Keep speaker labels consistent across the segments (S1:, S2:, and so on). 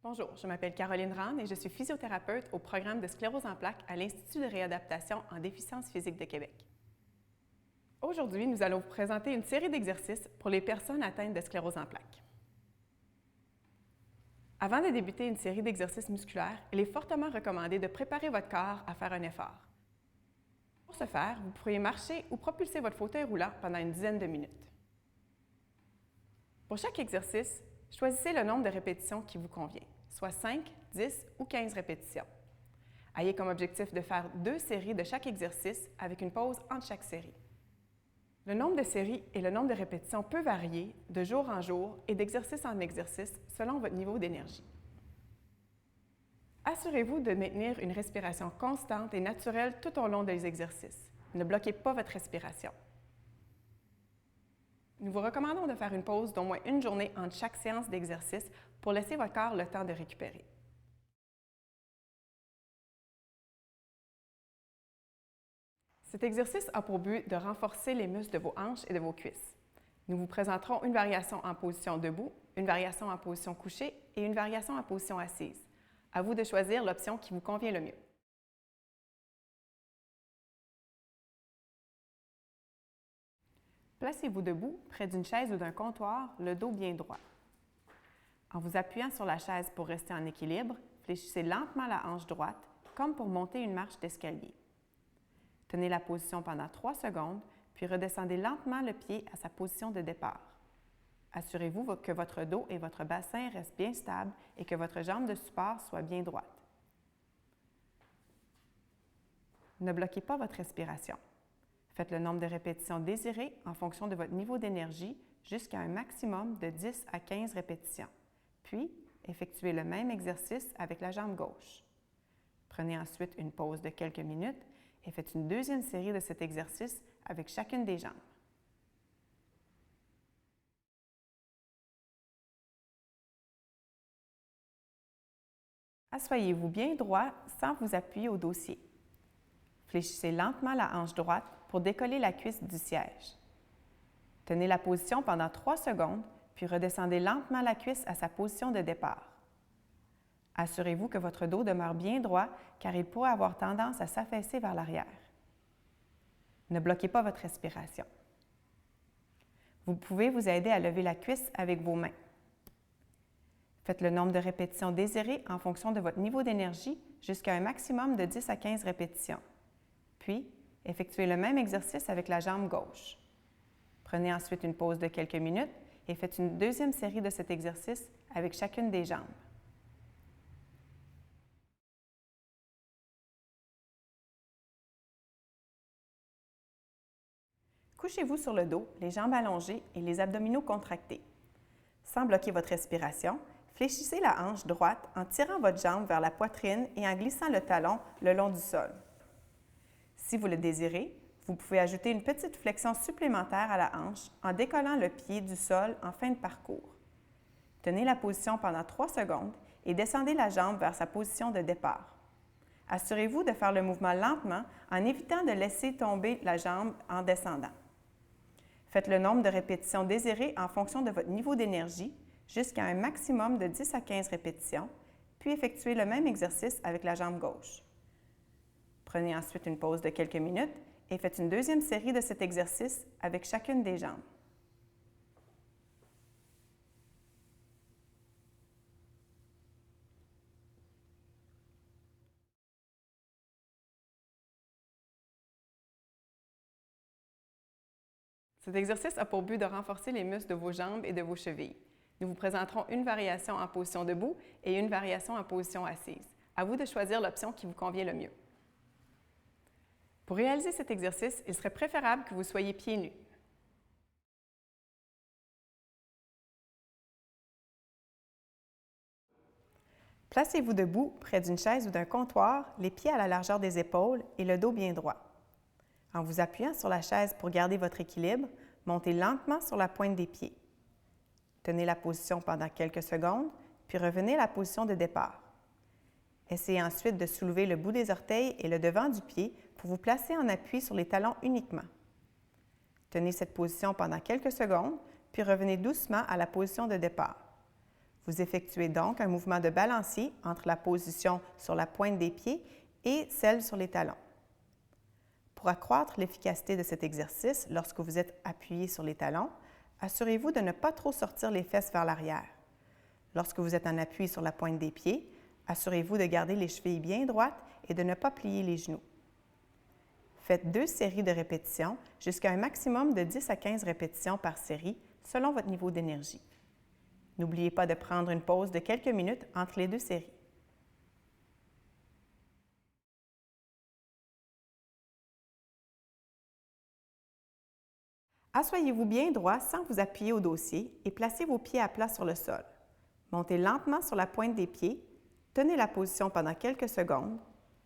S1: Bonjour, je m'appelle Caroline Rand et je suis physiothérapeute au programme de sclérose en plaques à l'Institut de réadaptation en déficience physique de Québec. Aujourd'hui, nous allons vous présenter une série d'exercices pour les personnes atteintes de sclérose en plaques. Avant de débuter une série d'exercices musculaires, il est fortement recommandé de préparer votre corps à faire un effort. Pour ce faire, vous pourriez marcher ou propulser votre fauteuil roulant pendant une dizaine de minutes. Pour chaque exercice, choisissez le nombre de répétitions qui vous convient, soit 5, 10 ou 15 répétitions. Ayez comme objectif de faire 2 séries de chaque exercice avec une pause entre chaque série. Le nombre de séries et le nombre de répétitions peut varier de jour en jour et d'exercice en exercice selon votre niveau d'énergie. Assurez-vous de maintenir une respiration constante et naturelle tout au long des exercices. Ne bloquez pas votre respiration. Nous vous recommandons de faire une pause d'au moins une journée entre chaque séance d'exercice pour laisser votre corps le temps de récupérer. Cet exercice a pour but de renforcer les muscles de vos hanches et de vos cuisses. Nous vous présenterons une variation en position debout, une variation en position couchée et une variation en position assise. À vous de choisir l'option qui vous convient le mieux. Placez-vous debout, près d'une chaise ou d'un comptoir, le dos bien droit. En vous appuyant sur la chaise pour rester en équilibre, fléchissez lentement la hanche droite, comme pour monter une marche d'escalier. Tenez la position pendant 3 secondes, puis redescendez lentement le pied à sa position de départ. Assurez-vous que votre dos et votre bassin restent bien stables et que votre jambe de support soit bien droite. Ne bloquez pas votre respiration. Faites le nombre de répétitions désirées en fonction de votre niveau d'énergie jusqu'à un maximum de 10 à 15 répétitions. Puis, effectuez le même exercice avec la jambe gauche. Prenez ensuite une pause de quelques minutes et faites une deuxième série de cet exercice avec chacune des jambes. Assoyez-vous bien droit sans vous appuyer au dossier. Fléchissez lentement la hanche droite pour décoller la cuisse du siège. Tenez la position pendant 3 secondes, puis redescendez lentement la cuisse à sa position de départ. Assurez-vous que votre dos demeure bien droit car il pourrait avoir tendance à s'affaisser vers l'arrière. Ne bloquez pas votre respiration. Vous pouvez vous aider à lever la cuisse avec vos mains. Faites le nombre de répétitions désirées en fonction de votre niveau d'énergie jusqu'à un maximum de 10 à 15 répétitions. Puis, effectuez le même exercice avec la jambe gauche. Prenez ensuite une pause de quelques minutes et faites une deuxième série de cet exercice avec chacune des jambes. Couchez-vous sur le dos, les jambes allongées et les abdominaux contractés. Sans bloquer votre respiration, fléchissez la hanche droite en tirant votre jambe vers la poitrine et en glissant le talon le long du sol. Si vous le désirez, vous pouvez ajouter une petite flexion supplémentaire à la hanche en décollant le pied du sol en fin de parcours. Tenez la position pendant 3 secondes et descendez la jambe vers sa position de départ. Assurez-vous de faire le mouvement lentement en évitant de laisser tomber la jambe en descendant. Faites le nombre de répétitions désirées en fonction de votre niveau d'énergie jusqu'à un maximum de 10 à 15 répétitions, puis effectuez le même exercice avec la jambe gauche. Prenez ensuite une pause de quelques minutes et faites une deuxième série de cet exercice avec chacune des jambes. Cet exercice a pour but de renforcer les muscles de vos jambes et de vos chevilles. Nous vous présenterons une variation en position debout et une variation en position assise. À vous de choisir l'option qui vous convient le mieux. Pour réaliser cet exercice, il serait préférable que vous soyez pieds nus. Placez-vous debout près d'une chaise ou d'un comptoir, les pieds à la largeur des épaules et le dos bien droit. En vous appuyant sur la chaise pour garder votre équilibre, montez lentement sur la pointe des pieds. Tenez la position pendant quelques secondes, puis revenez à la position de départ. Essayez ensuite de soulever le bout des orteils et le devant du pied pour vous placer en appui sur les talons uniquement. Tenez cette position pendant quelques secondes, puis revenez doucement à la position de départ. Vous effectuez donc un mouvement de balancier entre la position sur la pointe des pieds et celle sur les talons. Pour accroître l'efficacité de cet exercice, lorsque vous êtes appuyé sur les talons, assurez-vous de ne pas trop sortir les fesses vers l'arrière. Lorsque vous êtes en appui sur la pointe des pieds, assurez-vous de garder les chevilles bien droites et de ne pas plier les genoux. Faites 2 séries de répétitions jusqu'à un maximum de 10 à 15 répétitions par série selon votre niveau d'énergie. N'oubliez pas de prendre une pause de quelques minutes entre les 2 séries. Assoyez-vous bien droit sans vous appuyer au dossier et placez vos pieds à plat sur le sol. Montez lentement sur la pointe des pieds, tenez la position pendant quelques secondes,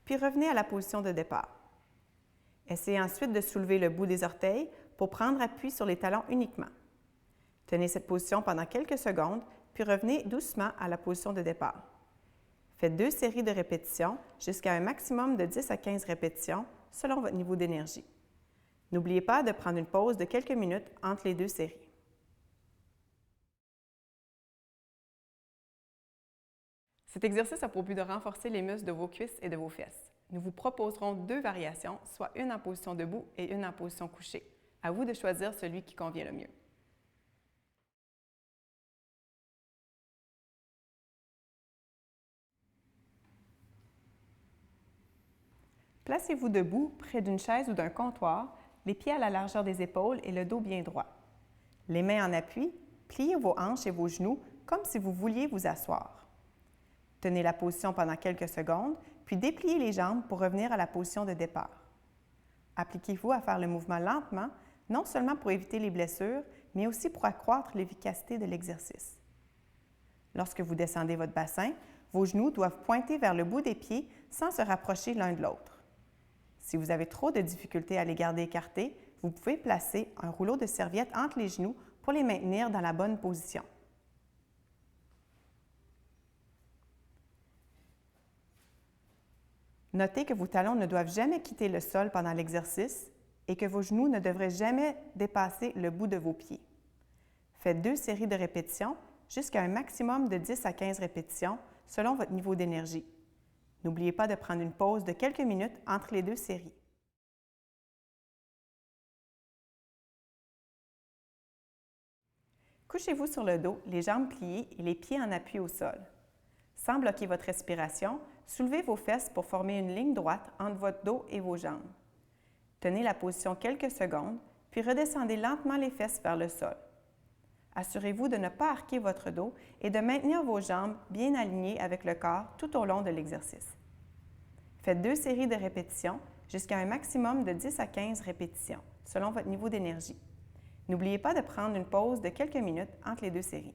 S1: puis revenez à la position de départ. Essayez ensuite de soulever le bout des orteils pour prendre appui sur les talons uniquement. Tenez cette position pendant quelques secondes, puis revenez doucement à la position de départ. Faites 2 séries de répétitions jusqu'à un maximum de 10 à 15 répétitions selon votre niveau d'énergie. N'oubliez pas de prendre une pause de quelques minutes entre les 2 séries. Cet exercice a pour but de renforcer les muscles de vos cuisses et de vos fesses. Nous vous proposerons 2 variations, soit une en position debout et une en position couchée. À vous de choisir celui qui convient le mieux. Placez-vous debout près d'une chaise ou d'un comptoir, les pieds à la largeur des épaules et le dos bien droit. Les mains en appui, pliez vos hanches et vos genoux comme si vous vouliez vous asseoir. Tenez la position pendant quelques secondes, puis dépliez les jambes pour revenir à la position de départ. Appliquez-vous à faire le mouvement lentement, non seulement pour éviter les blessures, mais aussi pour accroître l'efficacité de l'exercice. Lorsque vous descendez votre bassin, vos genoux doivent pointer vers le bout des pieds sans se rapprocher l'un de l'autre. Si vous avez trop de difficultés à les garder écartés, vous pouvez placer un rouleau de serviette entre les genoux pour les maintenir dans la bonne position. Notez que vos talons ne doivent jamais quitter le sol pendant l'exercice et que vos genoux ne devraient jamais dépasser le bout de vos pieds. Faites 2 séries de répétitions jusqu'à un maximum de 10 à 15 répétitions selon votre niveau d'énergie. N'oubliez pas de prendre une pause de quelques minutes entre les 2 séries. Couchez-vous sur le dos, les jambes pliées et les pieds en appui au sol. Sans bloquer votre respiration, soulevez vos fesses pour former une ligne droite entre votre dos et vos jambes. Tenez la position quelques secondes, puis redescendez lentement les fesses vers le sol. Assurez-vous de ne pas arquer votre dos et de maintenir vos jambes bien alignées avec le corps tout au long de l'exercice. Faites 2 séries de répétitions jusqu'à un maximum de 10 à 15 répétitions, selon votre niveau d'énergie. N'oubliez pas de prendre une pause de quelques minutes entre les 2 séries.